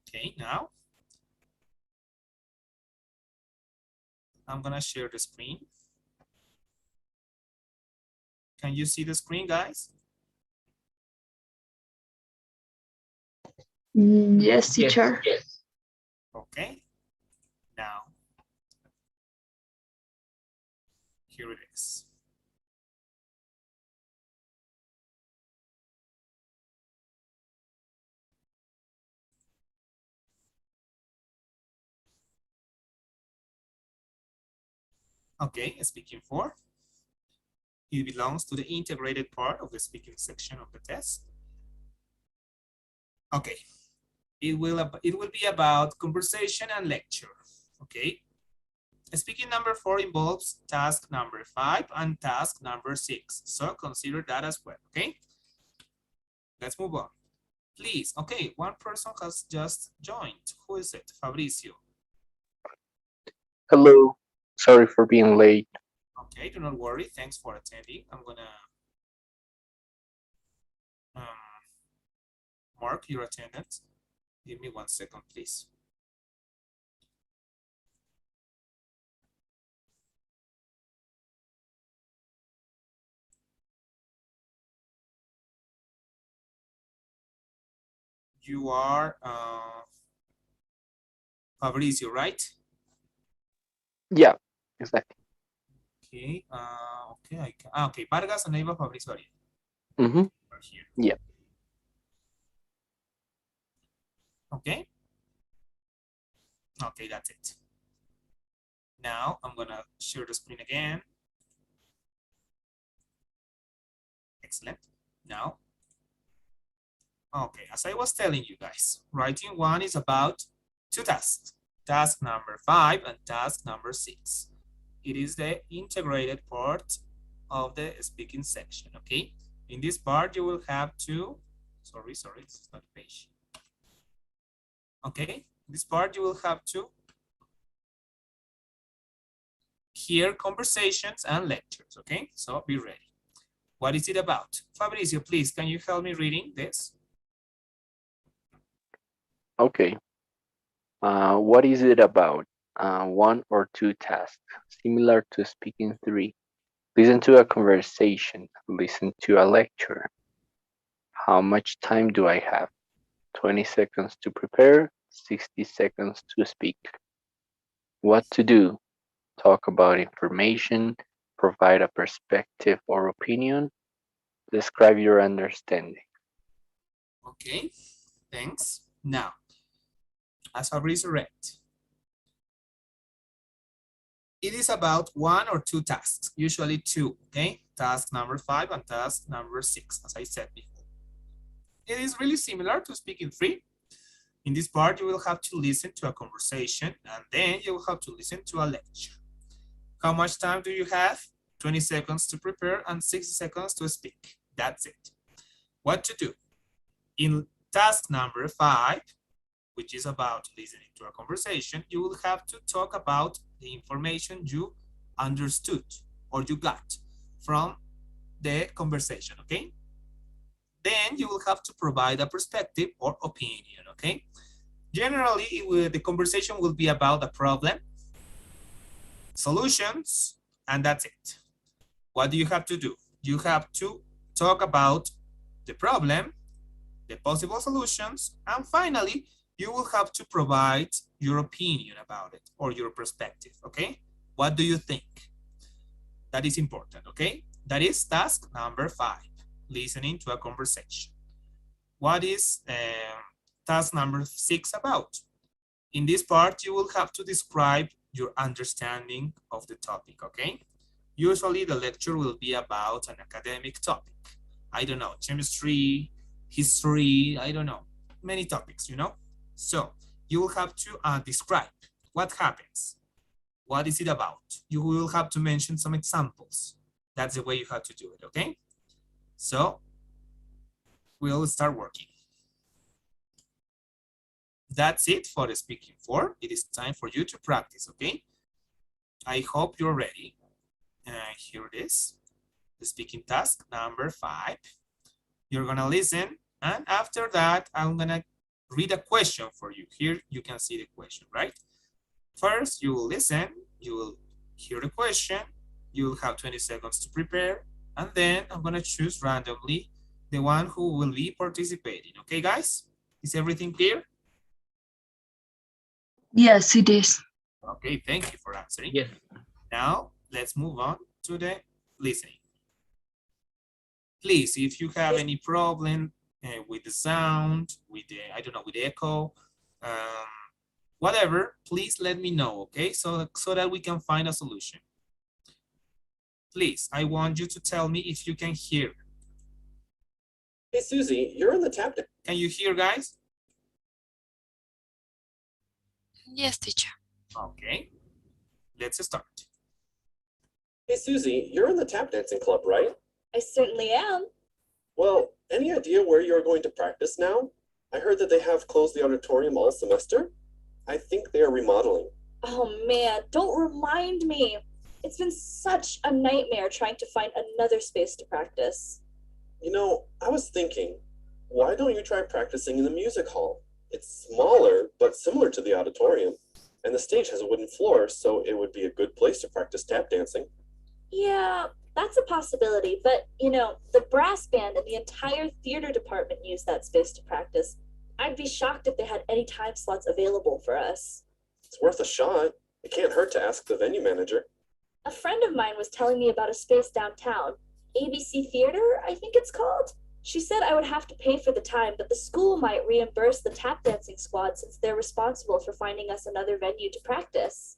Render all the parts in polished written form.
Okay, now I'm gonna share the screen. Can you see the screen, guys? Yes, teacher. Yes. Okay, now here it is. Okay, speaking 4. It belongs to the integrated part of the speaking section of the test. Okay, it will be about conversation and lecture. Okay, speaking number 4 involves task number 5 and task number 6. So consider that as well. Okay, let's move on. Please, okay, one person has just joined. Who is it? Fabricio. Hello. Sorry for being late. Okay, do not worry. Thanks for attending. I'm gonna mark your attendance. Give me 1 second, please. You are Fabricio, right? Yeah, exactly. Okay, okay, okay, Vargas and Eva Fabricio Ariel. Mm-hmm. Here. Yeah. Okay. Okay, that's it. Now I'm gonna share the screen again. Excellent. Now, okay, as I was telling you guys, writing 1 is about 2 tasks. Task number 5 and task number 6. It is the integrated part of the speaking section, okay? In this part, you will have to, sorry, this is not the page. Okay, this part you will have to hear conversations and lectures, okay? So be ready. What is it about? Fabricio, please, can you help me reading this? Okay. What is it about? 1 or 2 tasks, similar to speaking 3. Listen to a conversation. Listen to a lecture. How much time do I have? 20 seconds to prepare, 60 seconds to speak. What to do? Talk about information, provide a perspective or opinion, describe your understanding. Okay, thanks. Now, as Fabricio read, it is about 1 or 2 tasks, usually 2, okay? Task number 5 and task number 6, as I said before. It is really similar to speaking 3. In this part, you will have to listen to a conversation and then you will have to listen to a lecture. How much time do you have? 20 seconds to prepare and 60 seconds to speak. That's it. What to do? In task number 5, which is about listening to a conversation, you will have to talk about the information you understood or you got from the conversation, okay? Then you will have to provide a perspective or opinion, okay? Generally, the conversation will be about a problem, solutions, and that's it. What do you have to do? You have to talk about the problem, the possible solutions, and finally, you will have to provide your opinion about it or your perspective, okay? What do you think? That is important, okay? That is task number 5, listening to a conversation. What is task number 6 about? In this part, you will have to describe your understanding of the topic, okay? Usually the lecture will be about an academic topic. I don't know, chemistry, history, I don't know, many topics, you know? So you will have to describe what happens. What is it about? You will have to mention some examples. That's the way you have to do it, okay? So we'll start working. That's it for the speaking 4. It is time for you to practice, okay? I hope you're ready. Here it is. The speaking task number 5. You're gonna listen, and after that, I'm gonna read a question for you. Here you can see the question, right? First, you will listen, you will hear the question, you will have 20 seconds to prepare, and then I'm gonna choose randomly the one who will be participating. Okay, guys? Is everything clear? Yes, it is. Okay, thank you for answering. Yes. Now, let's move on to the listening. Please, if you have any problem with the sound, with the, I don't know, with the echo, whatever, please let me know, okay? So that we can find a solution. Please, I want you to tell me if you can hear. Hey, Susie, you're in the tap dance. Can you hear, guys? Yes, teacher. Okay, let's start. Hey, Susie, you're in the tap dancing club, right? I certainly am. Well, any idea where you're going to practice now? I heard that they have closed the auditorium all semester. I think they are remodeling. Oh man, don't remind me. It's been such a nightmare trying to find another space to practice. You know, I was thinking, why don't you try practicing in the music hall? It's smaller, but similar to the auditorium. And the stage has a wooden floor, so it would be a good place to practice tap dancing. Yeah, that's a possibility, but the brass band and the entire theater department use that space to practice. I'd be shocked if they had any time slots available for us. It's worth a shot. It can't hurt to ask the venue manager. A friend of mine was telling me about a space downtown, ABC Theater, I think it's called. She said I would have to pay for the time, but the school might reimburse the tap dancing squad since they're responsible for finding us another venue to practice.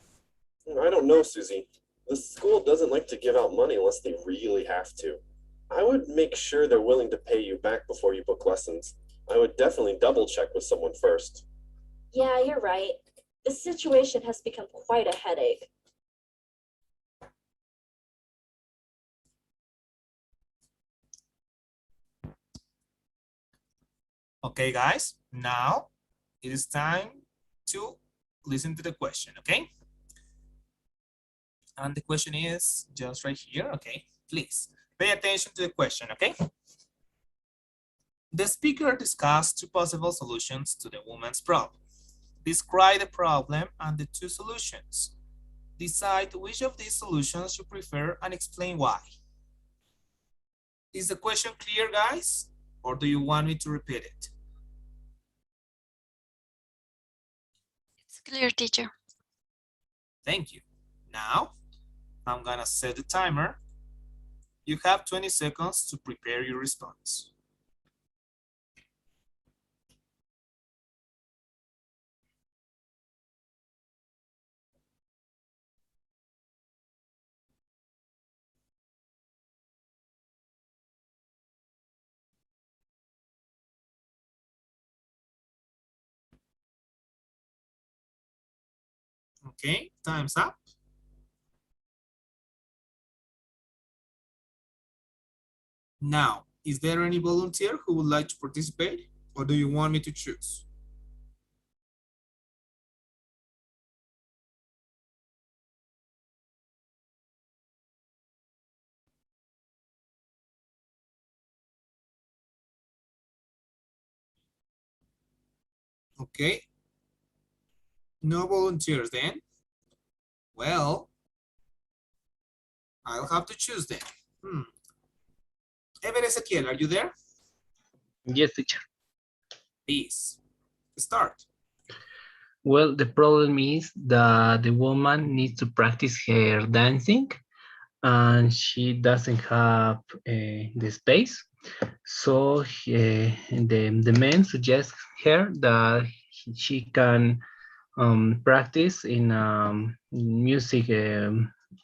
I don't know, Susie. The school doesn't like to give out money unless they really have to. I would make sure they're willing to pay you back before you book lessons. I would definitely double check with someone first. Yeah, you're right. This situation has become quite a headache. Okay, guys, now it is time to listen to the question, okay? And the question is just right here, okay? Please pay attention to the question, okay? The speaker discussed two possible solutions to the woman's problem. Describe the problem and the two solutions. Decide which of these solutions you prefer and explain why. Is the question clear, guys? Or do you want me to repeat it? It's clear, teacher. Thank you. Now, I'm gonna set the timer. You have 20 seconds to prepare your response. Okay, time's up. Now, is there any volunteer who would like to participate, or do you want me to choose? Okay. No volunteers then? Well, I'll have to choose then. Ever Ezequiel, are you there? Yes, teacher. Please, start. Well, the problem is that the woman needs to practice her dancing and she doesn't have the space. So the man suggests her that she can practice in music,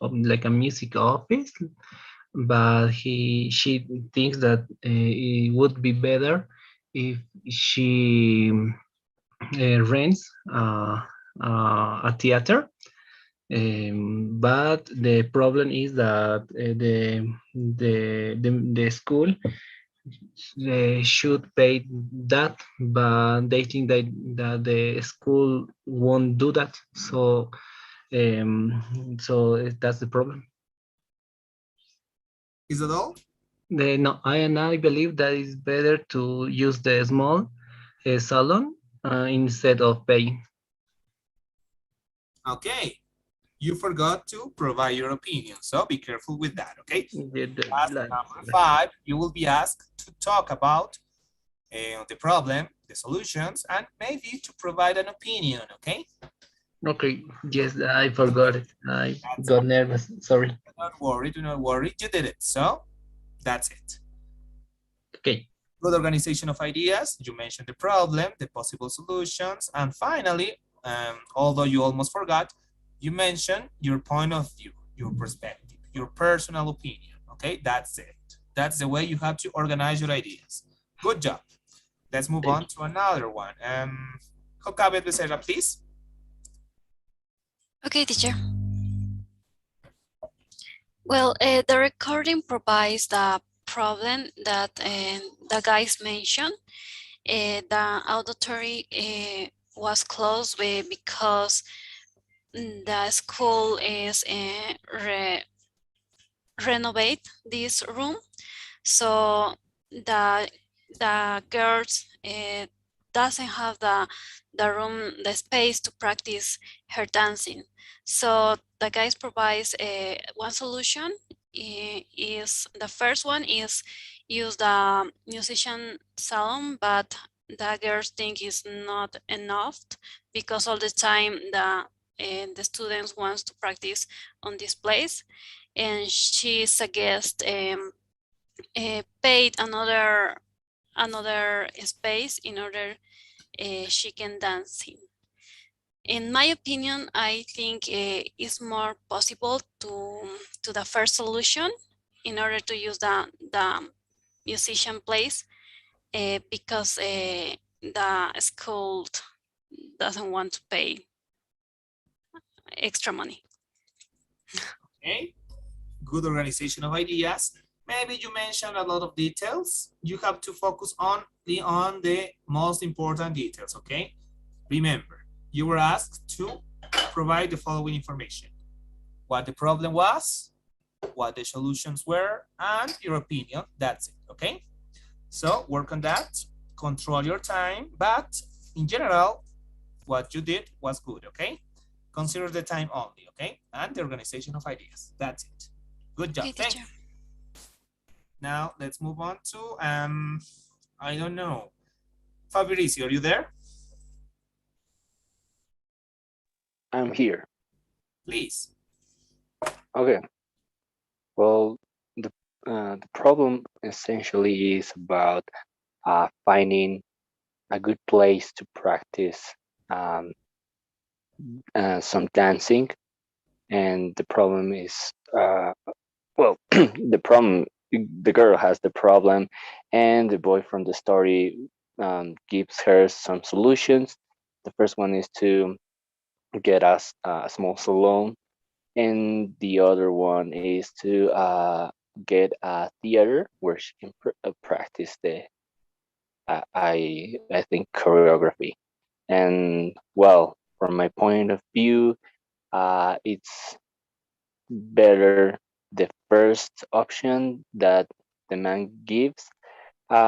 like a music office, but she thinks that it would be better if she rents a theater. But the problem is that the school should pay that, but they think that the school won't do that. So that's the problem. Is that all? No, I believe that it's better to use the small salon instead of paying. Okay, you forgot to provide your opinion, so be careful with that, okay? Task number 5, you will be asked to talk about the problem, the solutions, and maybe to provide an opinion, okay? Okay, yes, I forgot it. I got nervous, sorry. Do not worry, you did it, so that's it. Okay. Good organization of ideas, you mentioned the problem, the possible solutions, and finally, although you almost forgot, you mentioned your point of view, your perspective, your personal opinion, okay? That's it. That's the way you have to organize your ideas. Good job. Let's move on to another one. Jocabet Becerra, please. Okay, teacher. Well, the recording provides the problem that the guys mentioned. The auditory was closed because the school is renovate this room, so the girls doesn't have the space to practice her dancing. So the guys provides one solution. Is the first one is use the musician salon, but the girls think is not enough because all the time the students wants to practice on this place, and she suggests paid another space in order she can dance in. In my opinion, I think it's more possible to the first solution in order to use the musician place because the school doesn't want to pay extra money. Okay, good organization of ideas. Maybe you mentioned a lot of details. You have to focus on the most important details, okay? Remember, you were asked to provide the following information: what the problem was, what the solutions were, and your opinion. That's it, okay? So work on that, control your time, but in general, what you did was good, okay? Consider the time only, okay? And the organization of ideas. That's it. Good job. Okay, thank you. Now let's move on to I don't know. Fabricio, are you there? I'm here. Please. Okay. Well, the problem essentially is about finding a good place to practice some dancing, and the problem is well, the girl has the problem, and the boy from the story gives her some solutions. The first one is to get us a small salon, and the other one is to get a theater where she can practice the I think choreography. And well, from my point of view, it's better the first option that the man gives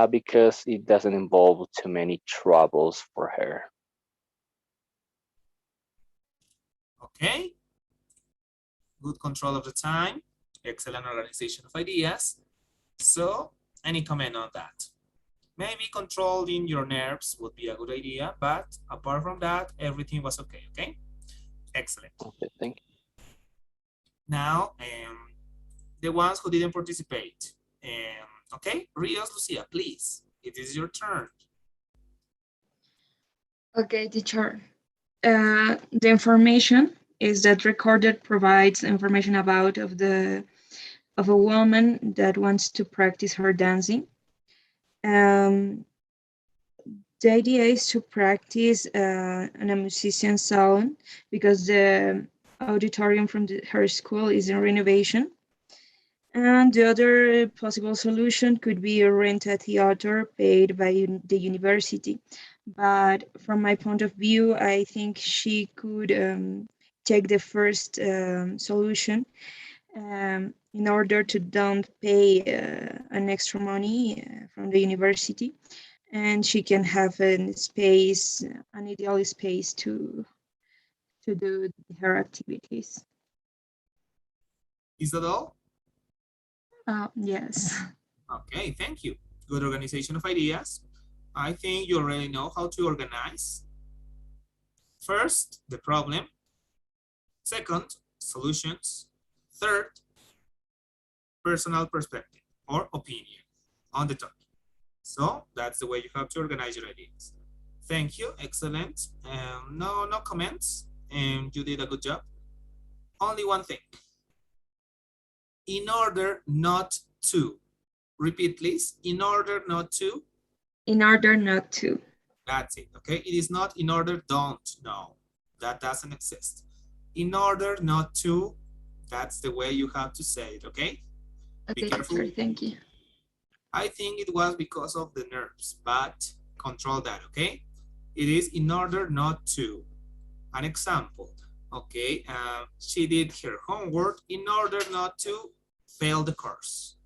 because it doesn't involve too many troubles for her. Okay. Good control of the time. Excellent organization of ideas. So, any comment on that? Maybe controlling your nerves would be a good idea, but apart from that, everything was okay, okay? Excellent. Okay, thank you. Now, the ones who didn't participate. Okay, Rios, Lucia, please. It is your turn. Okay, teacher. The information is that recorded provides information about of a woman that wants to practice her dancing. The idea is to practice in a musician salon because the auditorium from her school is in renovation. And the other possible solution could be rent a theater paid by the university. But from my point of view, I think she could take the first solution in order to don't pay an extra money from the university. and she can have an space, an ideal space to do her activities. Is that all? Yes. Okay, thank you. Good organization of ideas. I think you already know how to organize. First, the problem. Second, solutions. Third, personal perspective or opinion on the topic. So that's the way you have to organize your ideas. Thank you, excellent. No comments, and you did a good job. Only one thing. In order not to. Repeat, please. In order not to. In order not to. That's it, okay? It is not in order don't. No, that doesn't exist. In order not to, that's the way you have to say it, okay? Okay, Be careful. teacher, thank you. I think it was because of the nerves, but control that, okay? It is in order not to. An example, okay? She did her homework in order not to fail the course.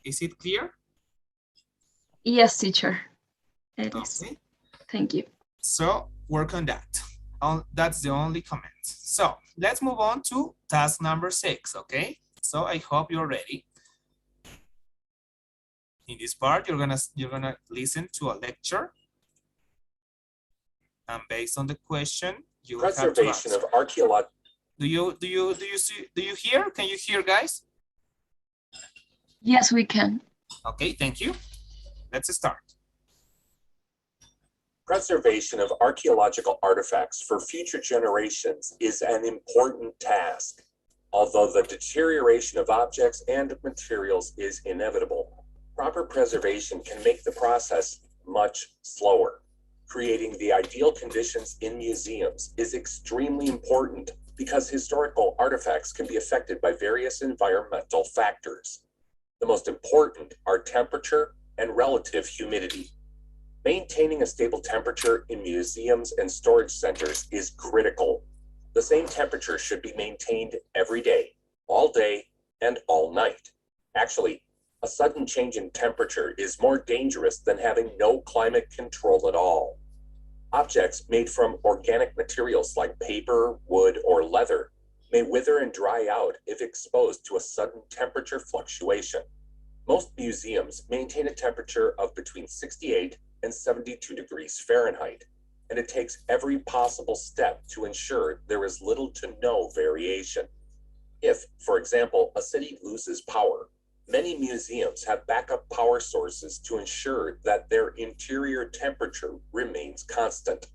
Is it clear? Yes, teacher. It is. Okay. Thank you. So work on that. That's the only comment. So let's move on to task number 6, okay? So I hope you're ready. In this part, you're gonna listen to a lecture, and based on the question, you will have to Preservation answer. of archaeological. Do you hear? Can you hear, guys? Yes, we can. Okay, thank you. Let's start. Preservation of archaeological artifacts for future generations is an important task, although the deterioration of objects and materials is inevitable. Proper preservation can make the process much slower. Creating the ideal conditions in museums is extremely important because historical artifacts can be affected by various environmental factors. The most important are temperature and relative humidity. Maintaining a stable temperature in museums and storage centers is critical. The same temperature should be maintained every day, and all night. Actually, a sudden change in temperature is more dangerous than having no climate control at all. Objects made from organic materials like paper, wood, or leather may wither and dry out if exposed to a sudden temperature fluctuation. Most museums maintain a temperature of between 68 and 72 degrees Fahrenheit, and it takes every possible step to ensure there is little to no variation. If, for example, a city loses power, many museums have backup power sources to ensure that their interior temperature remains constant.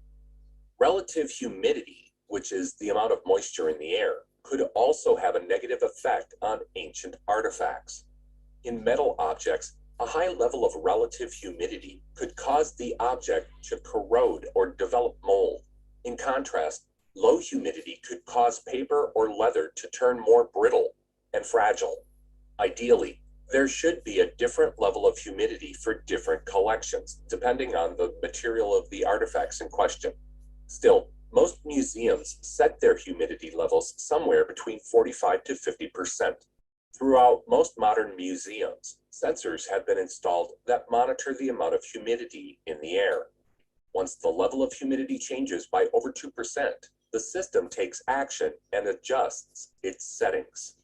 Relative humidity, which is the amount of moisture in the air, could also have a negative effect on ancient artifacts. In metal objects, a high level of relative humidity could cause the object to corrode or develop mold. In contrast, low humidity could cause paper or leather to turn more brittle and fragile. Ideally, there should be a different level of humidity for different collections, depending on the material of the artifacts in question. Still, most museums set their humidity levels somewhere between 45 to 50%. Throughout most modern museums, sensors have been installed that monitor the amount of humidity in the air. Once the level of humidity changes by over 2%, the system takes action and adjusts its settings.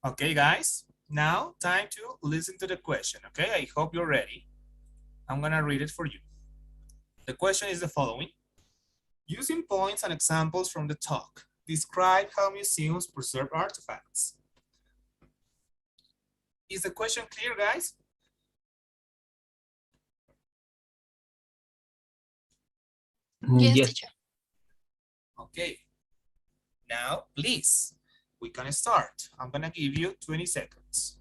Okay, guys, now time to listen to the question, okay? I hope you're ready. I'm gonna read it for you. The question is the following. Using points and examples from the talk, describe how museums preserve artifacts. Is the question clear, guys? Yes, Yes. teacher. Okay. Now, please, we can start. I'm gonna give you 20 seconds.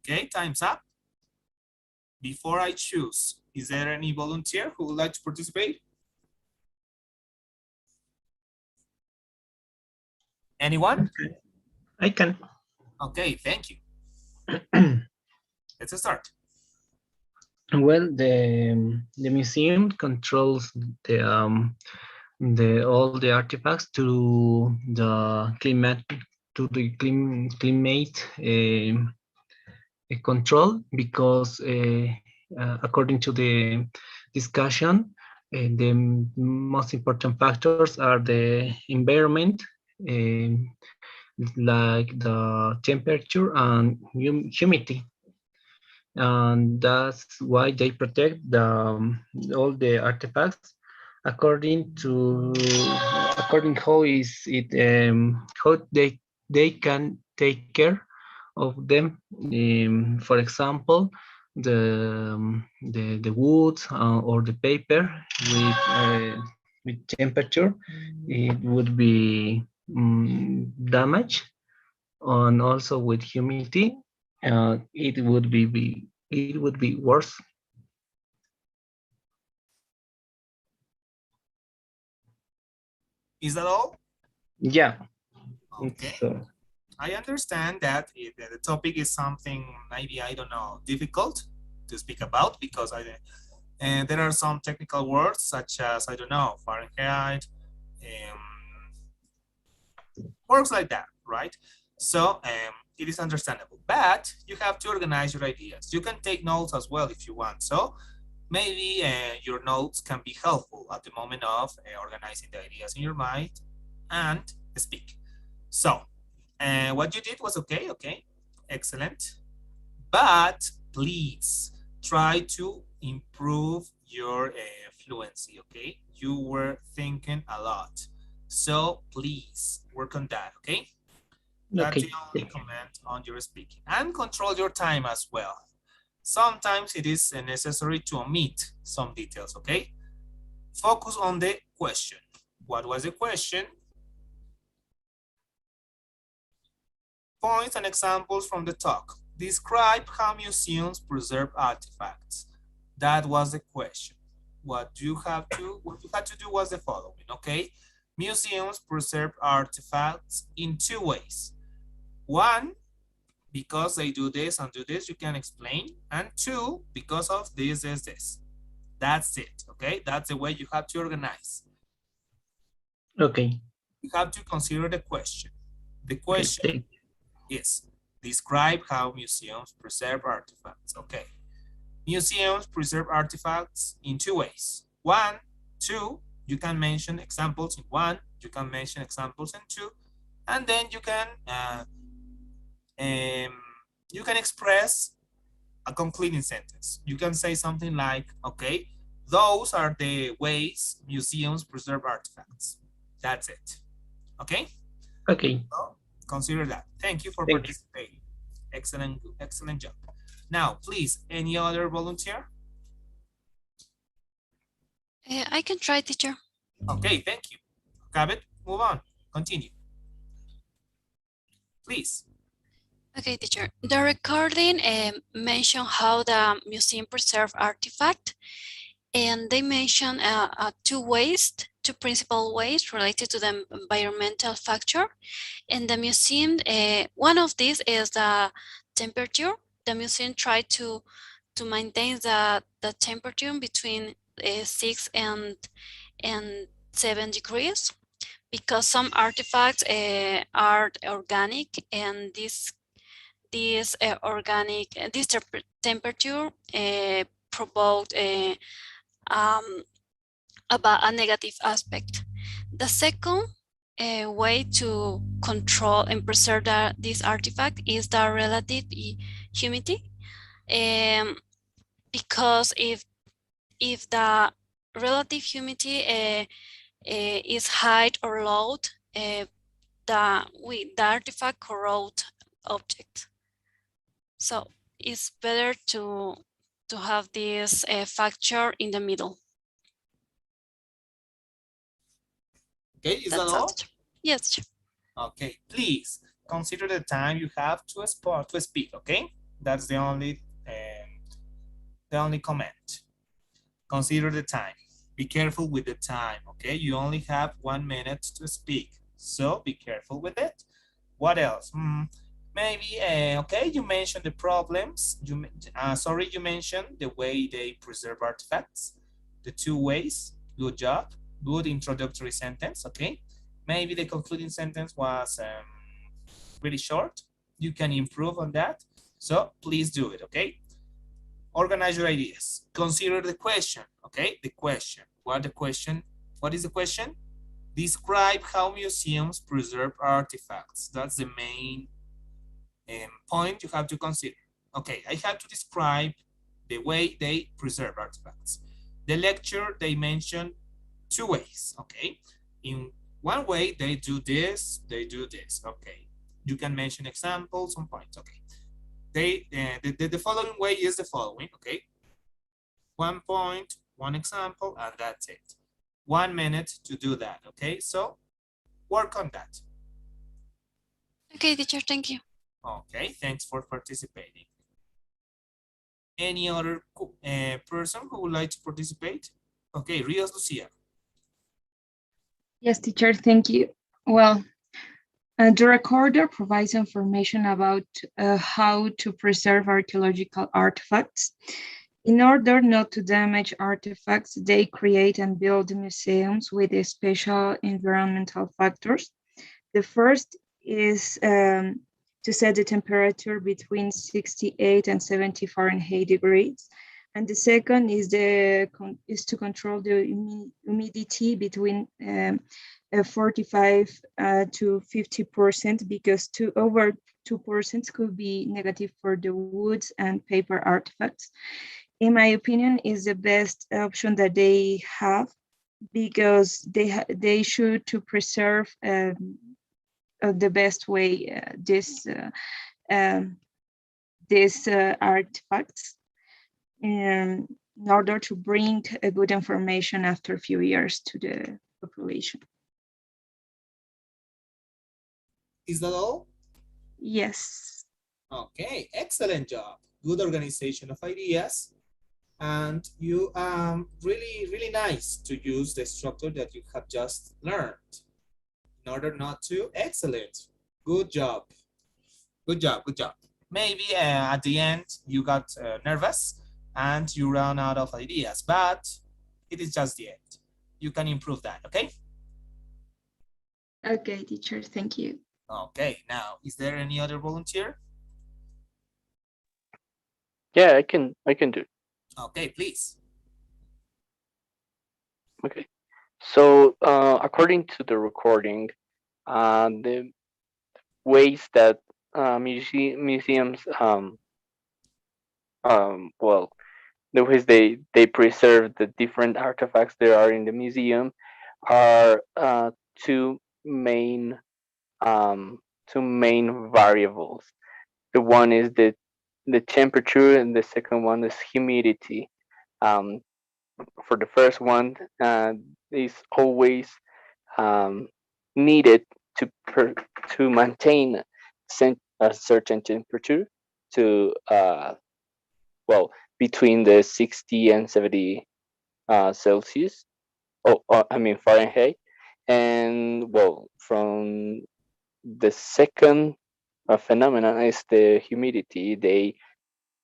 Okay, time's up. Before I choose, is there any volunteer who would like to participate? Anyone? I can. Okay, thank you. Let's start. Well, the museum controls all the artifacts to the climate control, because according to the discussion, the most important factors are the environment, like the temperature and humidity, and that's why they protect all the artifacts according how they can take care of them. For example, the wood or the paper with temperature, it would be damaged, and also with humidity, it would be worse. Is that all? Yeah. Okay. So, I understand that the topic is something maybe, I don't know, difficult to speak about, because and there are some technical words such as, I don't know, Fahrenheit, words like that, right? So it is understandable, but you have to organize your ideas. You can take notes as well if you want. So maybe your notes can be helpful at the moment of organizing the ideas in your mind and speak. So what you did was okay, excellent. But please try to improve your fluency, okay? You were thinking a lot. So please work on that, okay? That's the okay. only comment on your speaking. And control your time as well. Sometimes it is necessary to omit some details, okay? Focus on the question. What was the question? Points and examples from the talk. Describe how museums preserve artifacts. That was the question. What you had to do was the following, okay? Museums preserve artifacts in two ways. One, because they do this and do this, you can explain. And two, because of this. That's it, okay? That's the way you have to organize. Okay. You have to consider the question. The Okay. question is, describe how museums preserve artifacts. Okay. Museums preserve artifacts in two ways. One, two, you can mention examples in one, you can mention examples in two, and then you can express a concluding sentence. You can say something like, okay, those are the ways museums preserve artifacts. That's it. Okay? Okay. So consider that. Thank you for participating. Excellent, excellent job. Now, please, any other volunteer? I can try, teacher. Okay, thank you. Cabot, move on. Continue. Please. Okay, teacher. The recording mentioned how the museum preserve artifact, and they mention two principal ways related to the environmental factor. And the museum, one of these is the temperature. The museum tried to maintain the temperature between 6 and 7 degrees, because some artifacts are organic, and this temperature provoked about a negative aspect. The second way to control and preserve this artifact is the relative humidity, because if the relative humidity is high or low, the artifact corrode object. So it's better to have this factor in the middle. Okay, is that all? Yes. Okay, please consider the time you have to speak, okay? That's the only comment. Consider the time. Be careful with the time, okay? You only have 1 minute to speak, so be careful with it. What else? Maybe, okay, you mentioned the problems. Sorry, you mentioned the way they preserve artifacts, the two ways. Good job. Good introductory sentence, okay? Maybe the concluding sentence was really short. You can improve on that. So please do it, okay? Organize your ideas. Consider the question, okay? The question. What is the question? Describe how museums preserve artifacts. That's the main point you have to consider. Okay, I have to describe the way they preserve artifacts. The lecture, they mention two ways, okay? In one way, they do this, okay? You can mention examples on points, okay? The following way is the following, okay? 1 point, 1 example, and that's it. 1 minute to do that, okay? So work on that. Okay, teacher, thank you. Okay, thanks for participating. Any other person who would like to participate? Okay, Rios Lucia. Yes, teacher, thank you. Well, the recorder provides information about how to preserve archaeological artifacts. In order not to damage artifacts, they create and build museums with special environmental factors. The first is to set the temperature between 68 and 70 Fahrenheit degrees. And the second is to control the humidity between 45 to 50%, because over 2% could be negative for the woods and paper artifacts. In my opinion, is the best option that they have, because they should to preserve the best way these artifacts, in order to bring a good information after a few years to the population. Is that all? Yes. Okay, excellent job. Good organization of ideas. And you really nice to use the structure that you have just learned. In order not to, excellent. Good job. Good job, good job. Maybe at the end you got nervous and you ran out of ideas, but it is just the end. You can improve that, okay? Okay, teacher, thank you. Okay, now, is there any other volunteer? Yeah, I can do it. Okay, please. Okay. So according to the recording, the ways that museums well, the ways they preserve the different artifacts that are in the museum are two main variables. The one is the temperature, and the second one is humidity. Um, for the first one, is always um, needed to maintain a certain temperature to well, between the 60 and 70 Celsius. Oh, I mean Fahrenheit. And well, from the second phenomenon is the humidity. They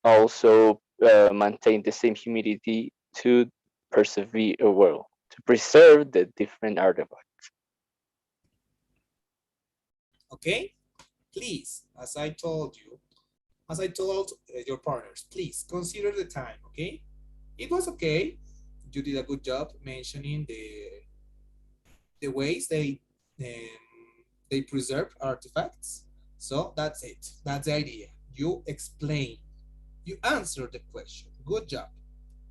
also maintain the same humidity to to preserve the different artifacts. Okay, please, as I told you, as I told your partners, please consider the time, okay? It was okay. You did a good job mentioning the ways they preserve artifacts. So that's it. That's the idea. You explain. You answer the question. Good job.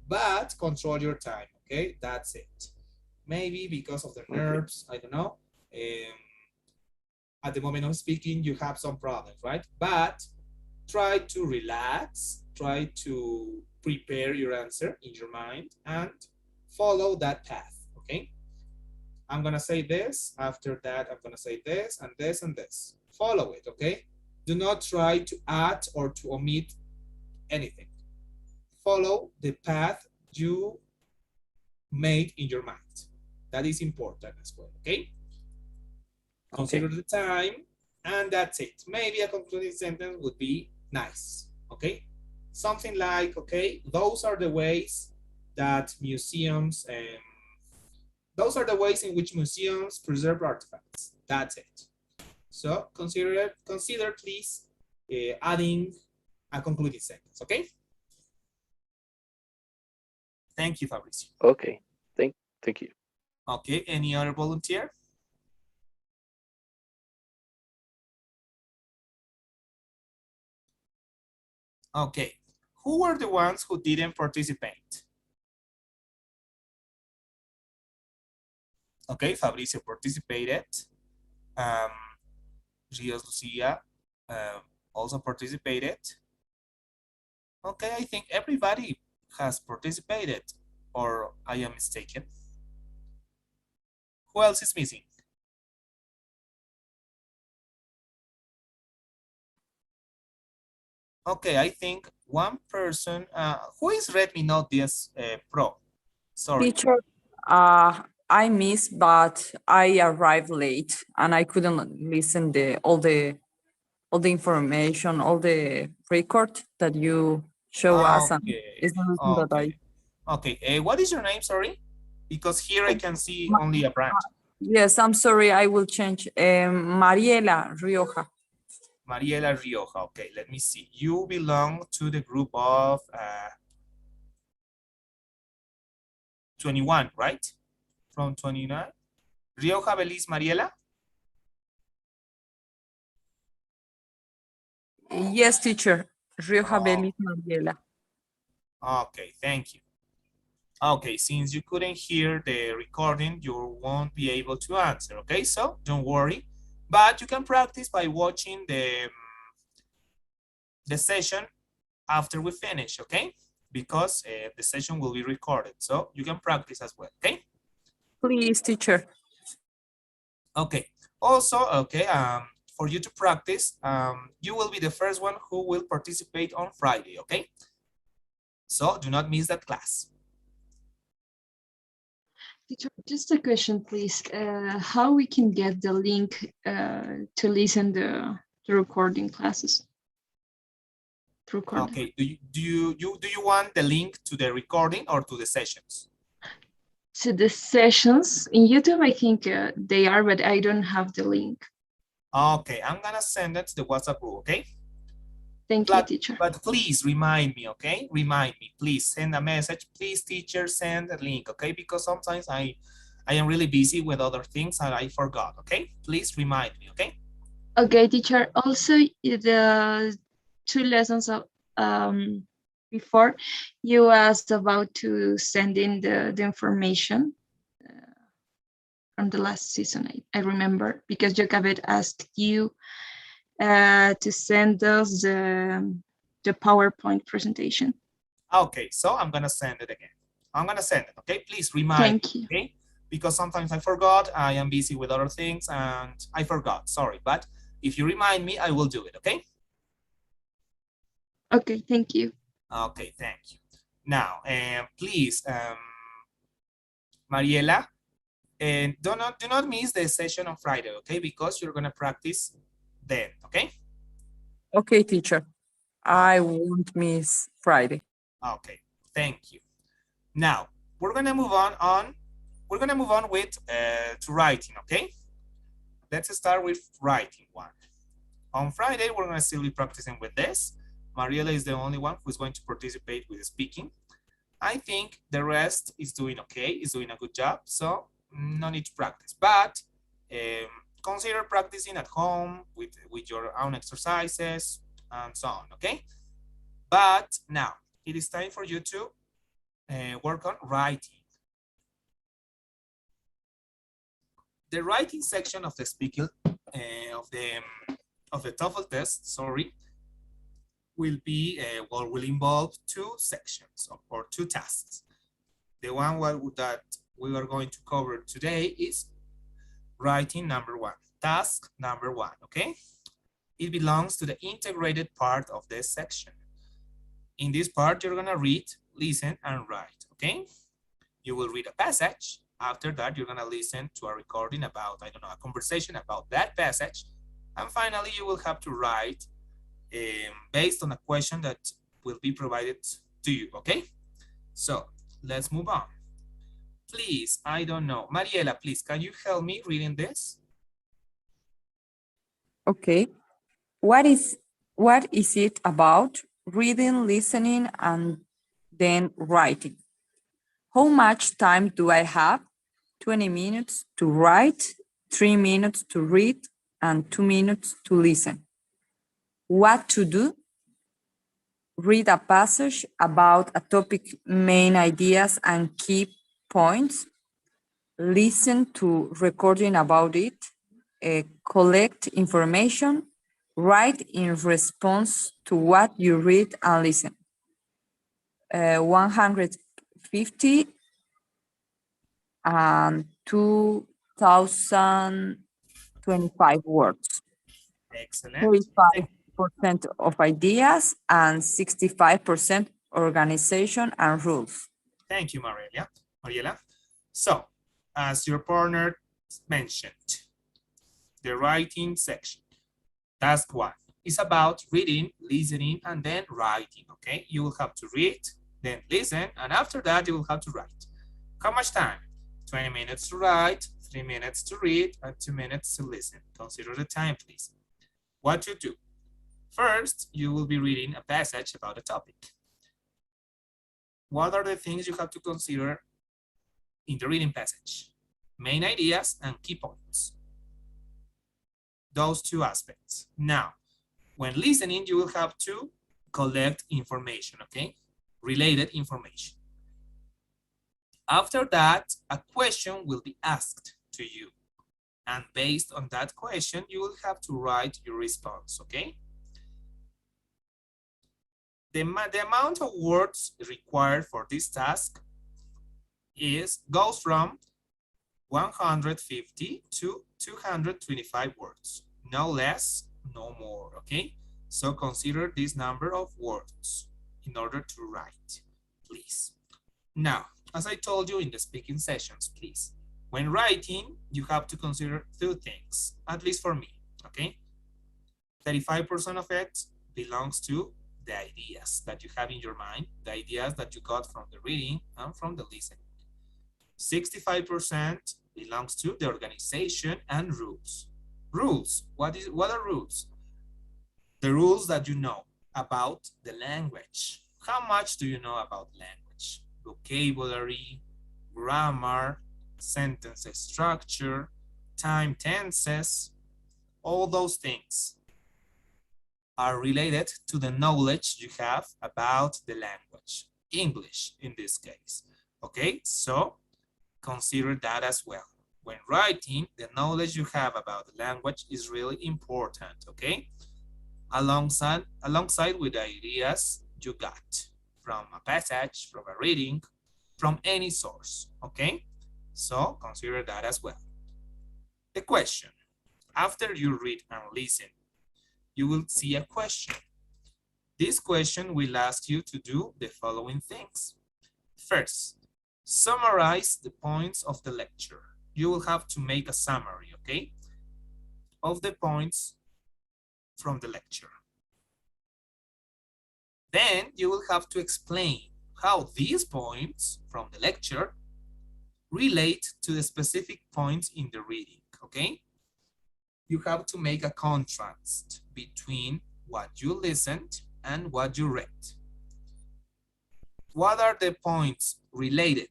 But control your time, okay? That's it. Maybe because of the nerves, I don't know. At the moment of speaking, you have some problems, right? But try to relax, try to prepare your answer in your mind and follow that path, okay? I'm gonna say this, after that I'm gonna say this and this and this. Follow it, okay? Do not try to add or to omit anything. Follow the path you made in your mind. That is important as well, okay? Consider the time, and that's it. Maybe a concluding sentence would be nice, okay? Something like, okay, those are the ways that museums, those are the ways in which museums preserve artifacts. That's it. So consider please adding a concluding sentence, okay? Thank you, Fabricio. Okay, thank you. Okay, any other volunteer? Okay, who were the ones who didn't participate? Okay, Fabricio participated. Rios Lucia also participated. Okay, I think everybody has participated, or I am mistaken. Who else is missing? Okay, I think one person, who is Redmi Note 10 Pro? Sorry. Teacher, I missed, but I arrived late and I couldn't listen all the information, all the record that you show us. And Okay, it's the reason that okay. Okay, what is your name, sorry? Because here I can see only a brand. Yes, I'm sorry, I will change. Mariela Rioja. Mariela Rioja, okay, let me see. You belong to the group of 21, right? From 29. Rioja Beliz Mariela? Yes, teacher. Rioja Oh. Belis Mariela. Okay, thank you. Okay, since you couldn't hear the recording, you won't be able to answer, okay? So don't worry, but you can practice by watching the session after we finish, okay? Because the session will be recorded, so you can practice as well, okay? Please, teacher. Okay, also, okay, for you to practice, you will be the first one who will participate on Friday, okay? So do not miss that class. Teacher, just a question, please. How we can get the link to listen the recording classes? Okay, do you want the link to the recording or to the sessions? So the sessions in YouTube, I think they are, but I don't have the link. Okay, I'm gonna send it to the WhatsApp group, okay? Thank you, teacher. But please remind me, okay? Remind me, please send a message. Please, teacher, send a link, okay? Because sometimes I am really busy with other things and I forgot, okay? Please remind me, okay? Okay, teacher. Also, the 2 lessons of, before, you asked about to send in the information from the last season. I remember because Jokabet asked you to send us the PowerPoint presentation. Okay, so I'm gonna send it again. I'm gonna send it, okay? Please remind me, okay? Because sometimes I forgot, I am busy with other things and I forgot, sorry. But if you remind me, I will do it, okay? Okay, thank you. Okay, thank you. Now, please, Mariela, and do not miss the session on Friday, okay? Because you're gonna practice then, okay? Okay, teacher. I won't miss Friday. Okay, thank you. Now we're gonna move on. We're gonna move on with to writing, okay? Let's start with writing one. On Friday, we're gonna still be practicing with this. Mariela is the only one who's going to participate with speaking. I think the rest is doing okay, is doing a good job, so no need to practice. But consider practicing at home with your own exercises and so on, okay? But now it is time for you to work on writing. The writing section of the speaking of the TOEFL test, sorry, will be will involve 2 sections or 2 tasks. The one that we are going to cover today is writing number 1, task number 1, okay? It belongs to the integrated part of this section. In this part, you're gonna read, listen, and write, okay? You will read a passage. After that, you're gonna listen to a recording about, I don't know, a conversation about that passage. And finally, you will have to write based on a question that will be provided to you, okay? So let's move on. Please, I don't know. Mariela, please, can you help me reading this? Okay. What is it about? Reading, listening, and then writing. How much time do I have? 20 minutes to write, 3 minutes to read, and 2 minutes to listen. What to do? Read a passage about a topic, main ideas and key points. Listen to recording about it. Collect information. Write in response to what you read and listen. 150 and 2025 words. Excellent. 35% of ideas and 65% organization and rules. Thank you, Mariela. So, as your partner mentioned, the writing section, task 1, is about reading, listening, and then writing, okay? You will have to read, then listen, and after that, you will have to write. How much time? 20 minutes to write, 3 minutes to read, and 2 minutes to listen. Consider the time, please. What to do? First, you will be reading a passage about a topic. What are the things you have to consider in the reading passage? Main ideas and key points. Those two aspects. Now, when listening, you will have to collect information, okay? Related information. After that, a question will be asked to you. And based on that question, you will have to write your response, okay? The amount of words required for this task goes from 150 to 225 words. No less, no more, okay? So consider this number of words in order to write, please. Now, as I told you in the speaking sessions, please, when writing, you have to consider 2 things, at least for me, okay? 35% of it belongs to the ideas that you have in your mind, the ideas that you got from the reading and from the listening. 65% belongs to the organization and rules. Rules, what are rules? The rules that you know about the language. How much do you know about language? Vocabulary, grammar, sentence structure, time tenses, all those things are related to the knowledge you have about the language, English in this case. Okay, so consider that as well. When writing, the knowledge you have about the language is really important, okay? Alongside with the ideas you got from a passage, from a reading, from any source, okay? So consider that as well. The question, after you read and listen, you will see a question. This question will ask you to do the following things. First, summarize the points of the lecture. You will have to make a summary, okay, of the points from the lecture. Then you will have to explain how these points from the lecture relate to the specific points in the reading, okay? You have to make a contrast between what you listened and what you read. What are the points related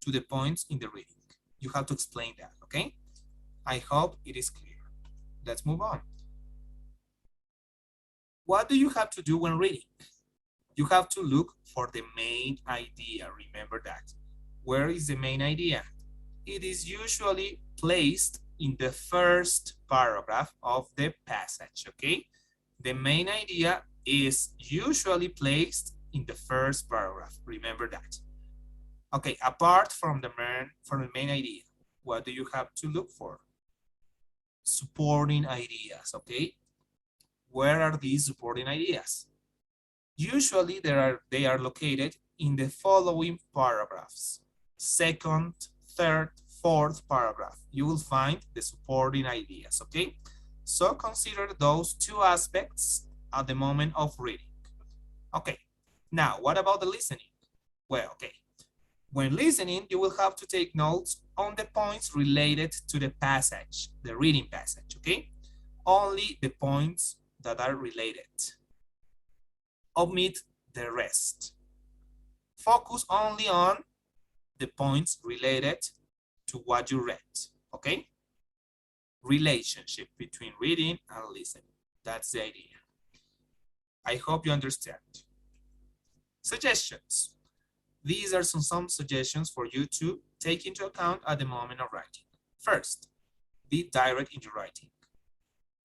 to the points in the reading? You have to explain that, okay? I hope it is clear. Let's move on. What do you have to do when reading? You have to look for the main idea. Remember that. Where is the main idea? It is usually placed in the first paragraph of the passage, okay? The main idea is usually placed in the first paragraph. Remember that. Okay, apart from the main idea, what do you have to look for? Supporting ideas, okay? Where are these supporting ideas? Usually they are located in the following paragraphs. Second, third, fourth paragraph. You will find the supporting ideas, okay? So consider those two aspects at the moment of reading. Okay, now what about the listening? Well, okay. When listening, you will have to take notes on the points related to the passage, the reading passage, okay? Only the points that are related. Omit the rest. Focus only on the points related to what you read, okay? Relationship between reading and listening. That's the idea. I hope you understand. Suggestions. These are some suggestions for you to take into account at the moment of writing. First, be direct in your writing.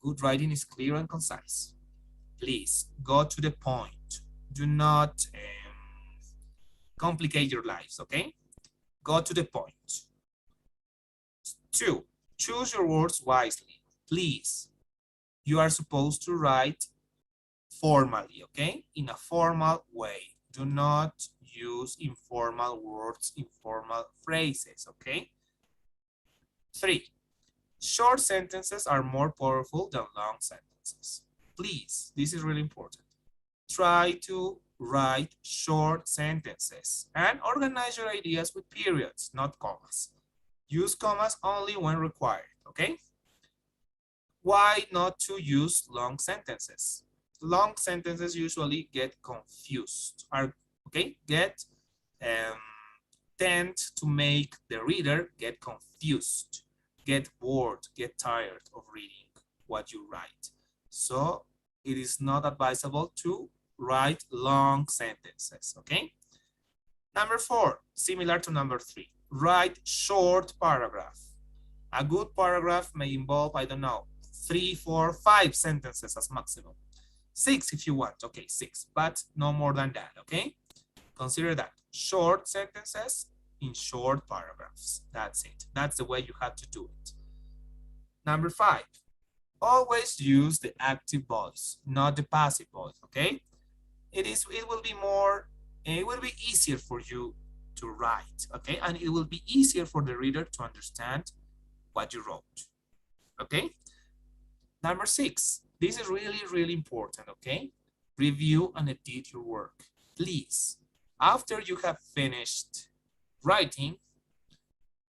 Good writing is clear and concise. Please go to the point. Do not complicate your lives, okay? Go to the point. 2, choose your words wisely. Please, you are supposed to write formally, okay? In a formal way. Do not use informal words, informal phrases, okay? 3, short sentences are more powerful than long sentences. Please, this is really important. Try to write short sentences and organize your ideas with periods, not commas. Use commas only when required, okay? Why not to use long sentences? Long sentences usually get confused, tend to make the reader get confused, get bored, get tired of reading what you write. So it is not advisable to write long sentences, okay? Number 4, similar to number 3, write short paragraph. A good paragraph may involve, I don't know, 3, 4, 5 sentences as maximum. 6 if you want, okay, 6, but no more than that, okay? Consider that, short sentences in short paragraphs. That's it. That's the way you have to do it. Number 5, always use the active voice, not the passive voice, okay? It will be easier for you to write, okay? And it will be easier for the reader to understand what you wrote, okay? Number 6, this is really, really important, okay? Review and edit your work. Please, after you have finished writing,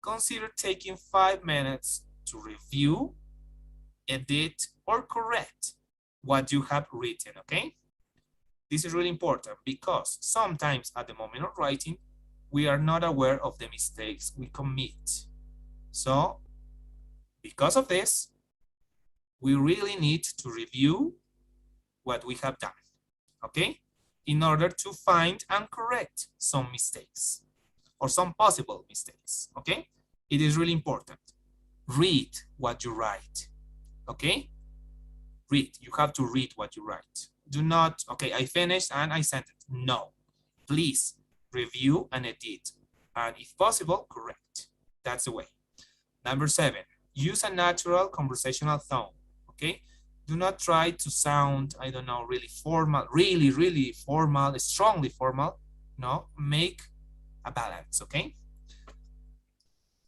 consider taking 5 minutes to review, edit, or correct what you have written, okay? This is really important because sometimes at the moment of writing, we are not aware of the mistakes we commit. So, because of this, we really need to review what we have done, okay? In order to find and correct some mistakes or some possible mistakes, okay? It is really important. Read what you write, okay? Read, you have to read what you write. Do not, okay, I finished and I sent it. No, please review and edit. And if possible, correct. That's the way. Number 7, use a natural conversational tone, okay? Do not try to sound, I don't know, really formal, really formal, strongly formal. No, make a balance, okay?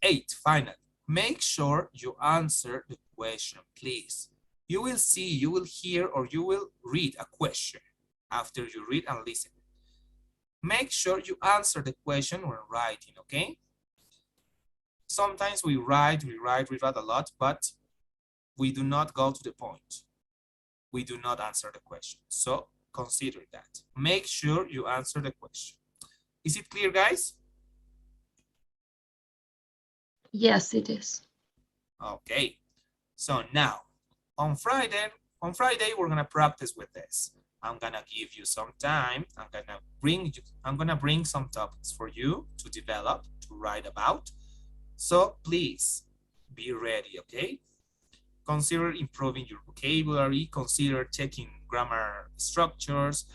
8, finally, make sure you answer the question, please. You will see, you will hear, or you will read a question after you read and listen. Make sure you answer the question when writing, okay? Sometimes we write a lot, but we do not go to the point. We do not answer the question. So consider that. Make sure you answer the question. Is it clear, guys? Yes, it is. Okay. So now, on Friday, we're gonna practice with this. I'm gonna give you some time. I'm gonna bring some topics for you to develop, to write about. So please be ready, okay? Consider improving your vocabulary, consider checking grammar structures,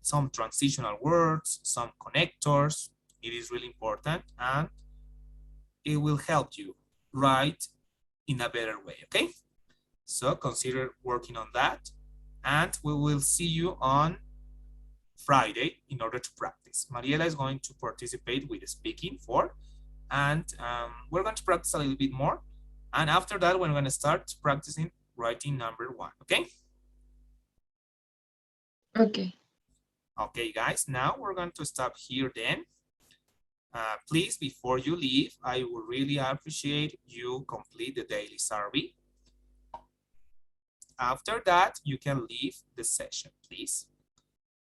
some transitional words, some connectors. It is really important and it will help you write in a better way, okay? So consider working on that and we will see you on Friday in order to practice. Mariela is going to participate with speaking 4, and we're going to practice a little bit more. And after that, we're going to start practicing writing number 1, okay? Okay. Okay, guys, now we're going to stop here then. Please, before you leave, I would really appreciate you complete the daily survey. After that, you can leave the session, please.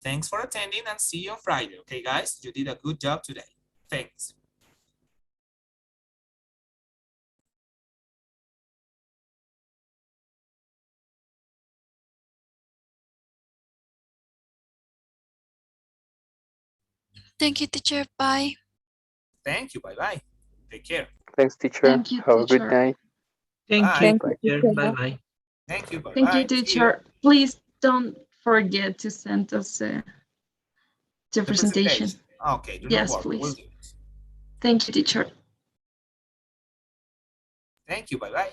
Thanks for attending and see you on Friday. Okay, guys, you did a good job today. Thanks. Thank you, teacher. Bye. Thank you. Bye-bye. Take care. Thanks, teacher. Thank you, Have a good teacher. night. Thank Bye. you. Thank you, teacher. Bye-bye. Thank you. Bye-bye. Thank you, See you. teacher. Please don't forget to send us the The presentation. Okay, do not Yes, worry. We'll please. do it. Thank you, teacher. Thank you. Bye-bye.